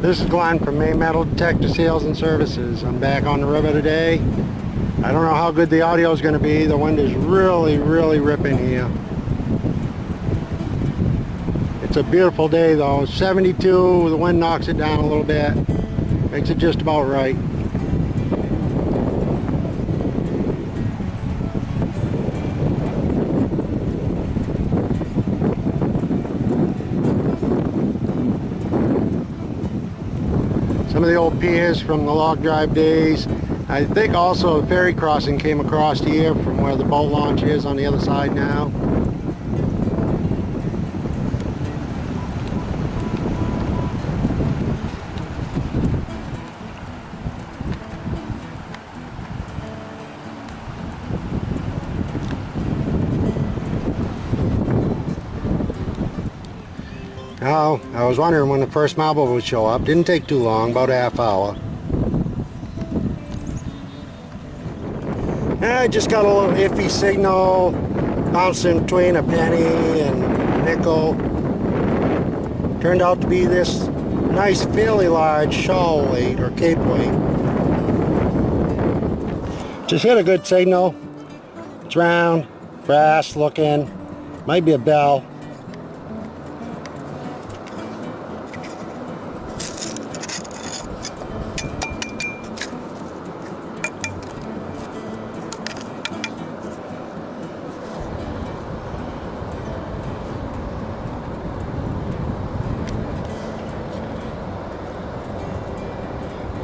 This is Glenn from Maine Metal Detector Sales and Services. I'm back on the river today. I don't know how good the audio is going to be. The wind is really ripping here. It's a beautiful day though. 72, the wind knocks it down a little bit. Makes it just about right. Some of the old piers from the log drive days. I think also a ferry crossing came across here from where the boat launch is on the other side now. Now, I was wondering when the first marble would show up. Didn't take too long, about a half hour. I just got a little iffy signal, bouncing between a penny and nickel. Turned out to be this nice, fairly large shawl weight or cape weight. Just hit a good signal. It's round, brass looking, might be a bell.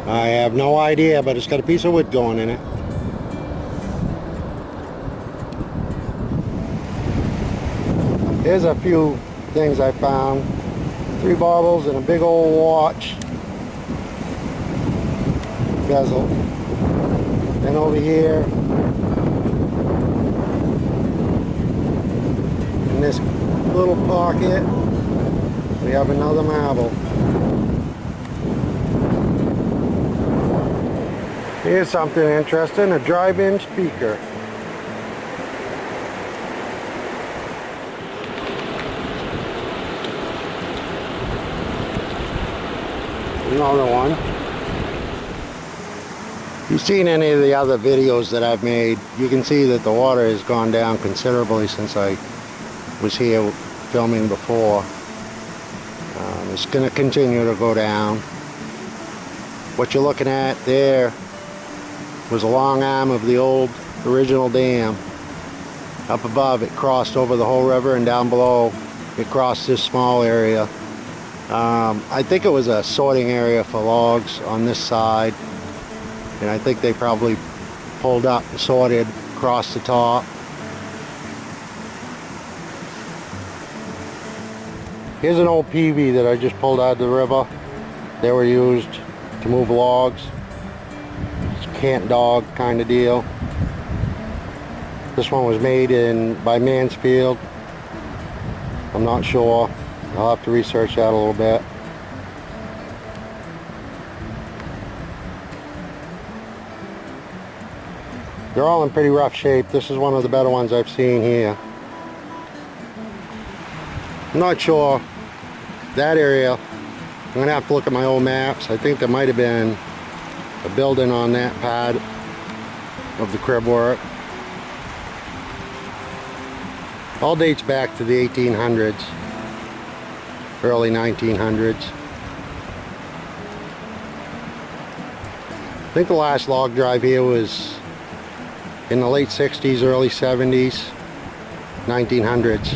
I have no idea, but it's got a piece of wood going in it. Here's a few things I found. 3 baubles and a big old watch bezel. Then over here, in this little pocket, we have another marble. Here's something interesting, a drive-in speaker. Another one. If you've seen any of the other videos that I've made, you can see that the water has gone down considerably since I was here filming before. It's going to continue to go down. What you're looking at there was a long arm of the old original dam. Up above it crossed over the whole river, and down below it crossed this small area. I think it was a sorting area for logs on this side, and I think they probably pulled up and sorted across the top. Here's an old PV that I just pulled out of the river. They were used to move logs. Cant dog kind of deal. This one was made by Mansfield. I'm not sure. I'll have to research that a little bit. They're all in pretty rough shape. This is one of the better ones I've seen here. I'm not sure. That area, I'm going to have to look at my old maps. I think there might have been a building on that pad of the crib work. All dates back to the 1800s, early 1900s. I think the last log drive here was in the late 60s, early 70s, 1900s.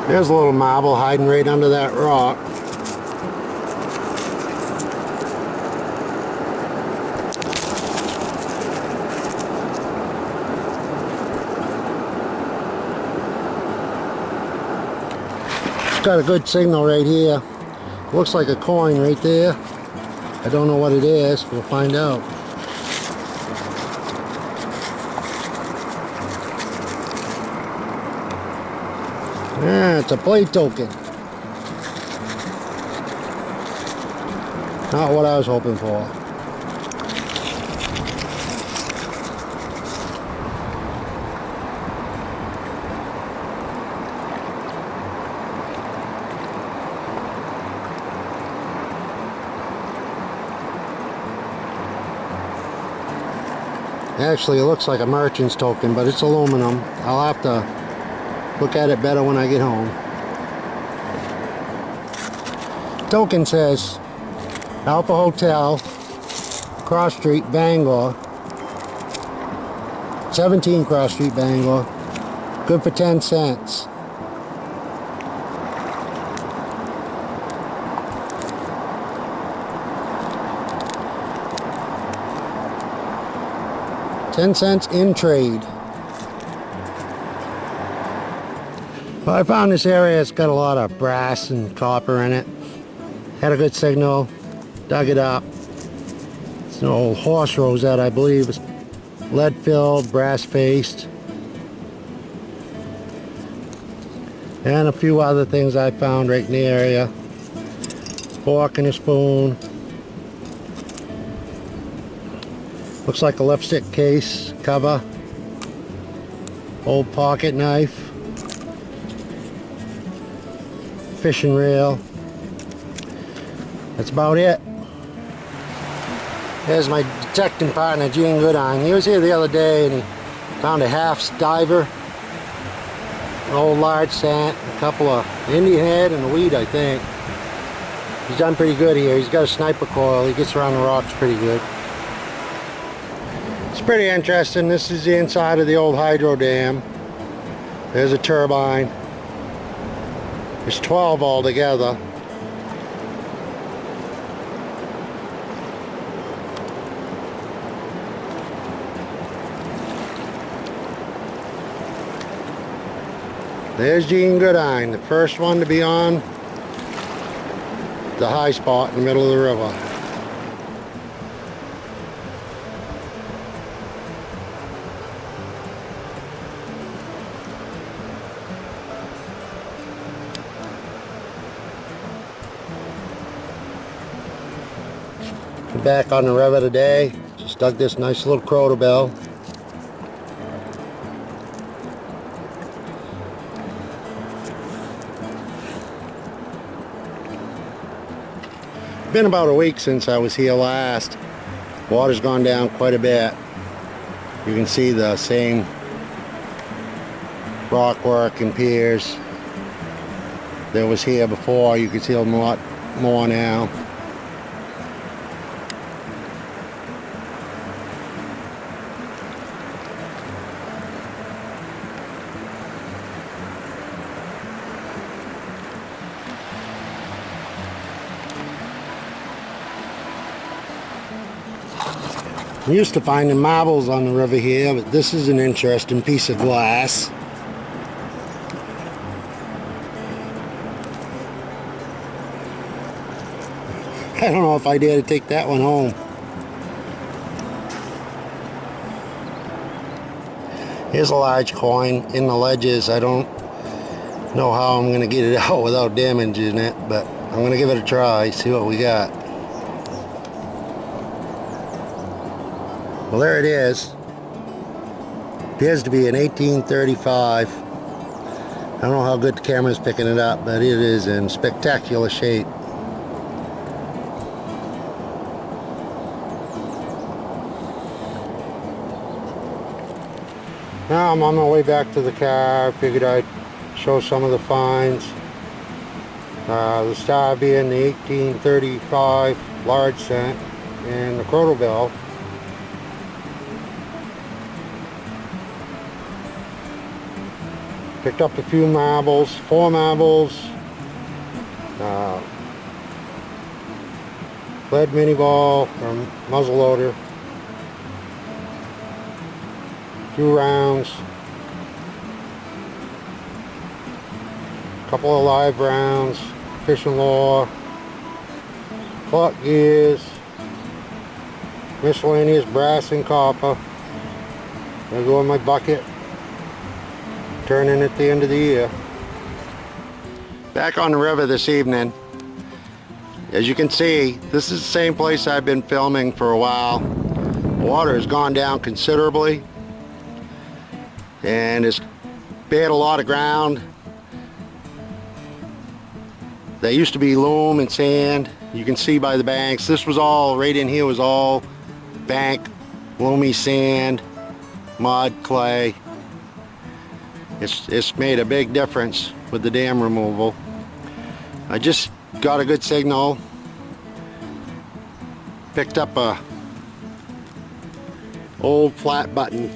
There's a little marble hiding right under that rock. Got a good signal right here. Looks like a coin right there. I don't know what it is. We'll find out. Yeah, it's a play token. Not what I was hoping for. Actually, it looks like a merchant's token, but it's aluminum. I'll have to look at it better when I get home. Token says Alpha Hotel, Cross Street, Bangor, 17 Cross Street, Bangor. Good for 10 cents. $0.10 in trade. Well, I found this area. It's got a lot of brass and copper in it. Had a good signal. Dug it up. It's an old horse rosette, I believe. It's lead filled, brass faced. And a few other things I found right in the area. Fork and a spoon. Looks like a lipstick case cover. Old pocket knife. Fishing reel. That's about it. There's my detecting partner, Gene Goodine. He was here the other day and he found a half diver, an old large cent, a couple of Indian head and a weed, I think. He's done pretty good here. He's got a sniper coil. He gets around the rocks pretty good. It's pretty interesting. This is the inside of the old hydro dam. There's a turbine. There's 12 altogether. There's Gene Goodine, the first one to be on the high spot in the middle of the river. Back on the river today. Just dug this nice little crotal bell. Been about a week since I was here last. Water's gone down quite a bit. You can see the same rock work and piers that was here before. You can see a lot more now. I'm used to finding marbles on the river here, but this is an interesting piece of glass. I don't know if I dare to take that one home. Here's a large coin in the ledges. I don't know how I'm going to get it out without damaging it, but I'm going to give it a try, see what we got. Well, there it is. Appears to be an 1835. I don't know how good the camera's picking it up, but it is in spectacular shape. Now I'm on my way back to the car. I figured I'd show some of the finds. The star being the 1835 large cent and the crotal bell. Picked up a few marbles, 4 marbles, lead mini ball from muzzleloader, a few rounds, a couple of live rounds, fishing lure, clock gears, miscellaneous brass and copper. Gonna go in my bucket. Turn in at the end of the year. Back on the river this evening. As you can see, this is the same place I've been filming for a while. The water has gone down considerably and it's bared a lot of ground. There used to be loam and sand. You can see by the banks. This was all, right in here was all bank loamy sand, mud, clay. It's made a big difference with the dam removal. I just got a good signal. Picked up a old flat button.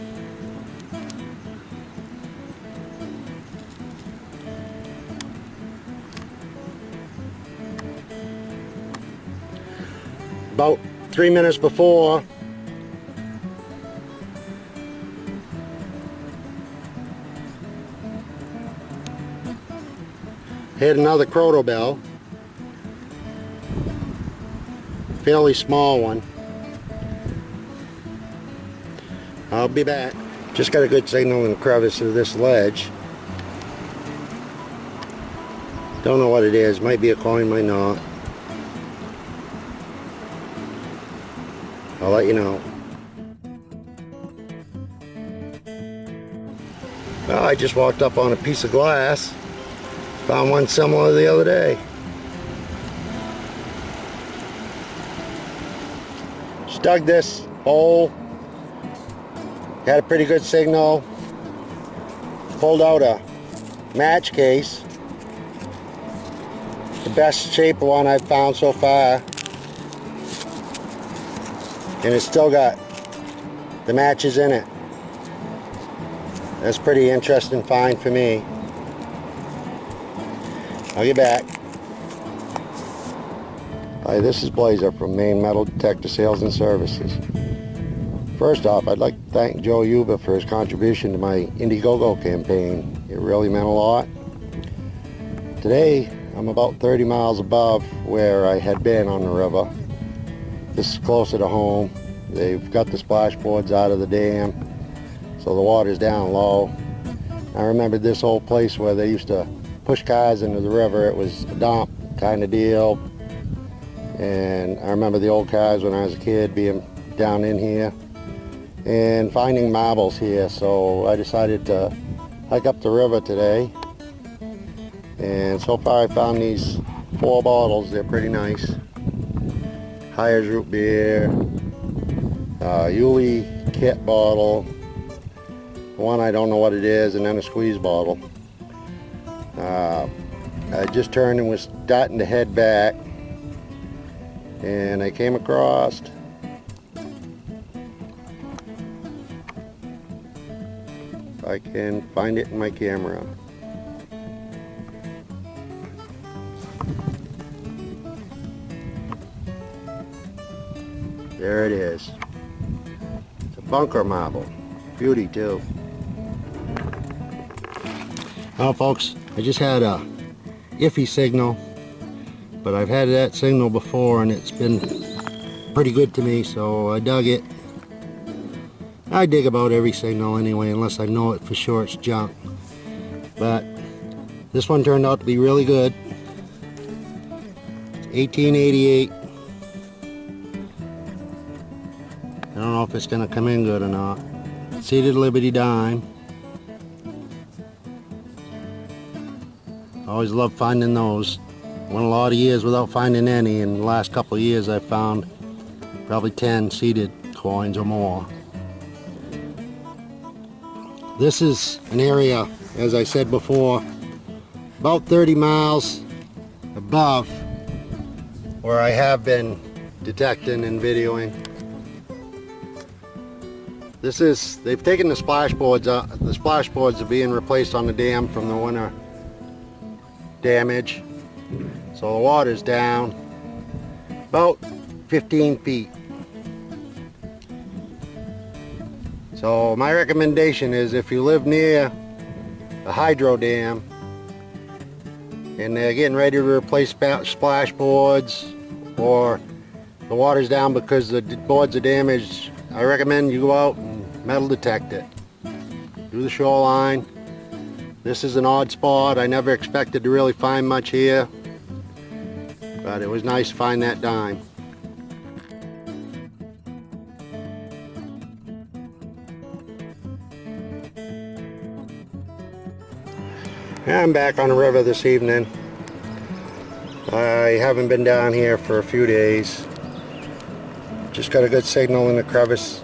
About 3 minutes before, hit another croto bell, fairly small one. I'll be back. Just got a good signal in the crevice of this ledge. Don't know what it is. Might be a coin, might not. I'll let you know. Well, I just walked up on a piece of glass. Found one similar the other day. Just dug this hole. Had a pretty good signal. Pulled out a match case. The best shaped one I've found so far. And it's still got the matches in it. That's pretty interesting find for me. I'll get back. Hi, this is Blazer from Maine Metal Detector Sales and Services. First off, I'd like to thank Joe Yuba for his contribution to my Indiegogo campaign. It really meant a lot. Today, I'm about 30 miles above where I had been on the river. This is closer to home. They've got the splash boards out of the dam, so the water's down low. I remember this old place where they used to push cars into the river. It was a dump kind of deal. And I remember the old cars when I was a kid being down in here and finding marbles here. So I decided to hike up the river today. And so far I found these 4 bottles. They're pretty nice. Hires root beer, Yuli kit bottle, one I don't know what it is, and then a squeeze bottle. I just turned and was starting to head back, and I came across if I can find it in my camera. There it is. It's a bunker marble. Beauty too. Well, folks, I just had a iffy signal, but I've had that signal before and it's been pretty good to me, so I dug it. I dig about every signal anyway, unless I know it for sure it's junk. But this one turned out to be really good. 1888. I don't know if it's going to come in good or not. Seated Liberty dime. Always love finding those. Went a lot of years without finding any. In the last couple of years I've found probably 10 seated coins or more. This is an area, as I said before, about 30 miles above where I have been detecting and videoing. This is, they've taken the splash boards out. The splash boards are being replaced on the dam from the winter damage. So the water's down about 15 feet. So my recommendation is if you live near a hydro dam and they're getting ready to replace splash boards, or the water's down because the boards are damaged, I recommend you go out and metal detect it. Do the shoreline. This is an odd spot. I never expected to really find much here, but it was nice to find that dime. I'm back on the river this evening. I haven't been down here for a few days. Just got a good signal in the crevice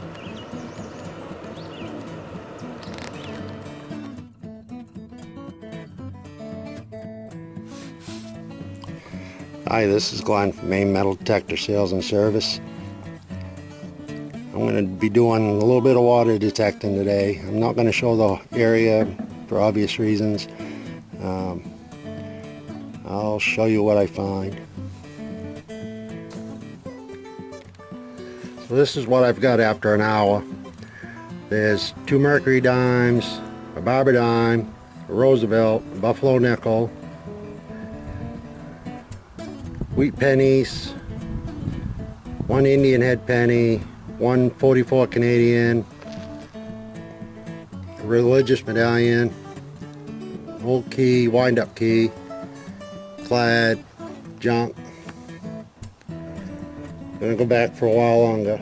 Hi, this is Glenn from Maine Metal Detector Sales and Service. I'm going to be doing a little bit of water detecting today. I'm not going to show the area for obvious reasons. I'll show you what I find. So this is what I've got after an hour. There's 2 mercury dimes, a Barber dime, a Roosevelt, a Buffalo nickel, wheat pennies, 1 Indian head penny, 1 44 Canadian, a religious medallion, old key, wind-up key, clad, junk. Gonna go back for a while longer.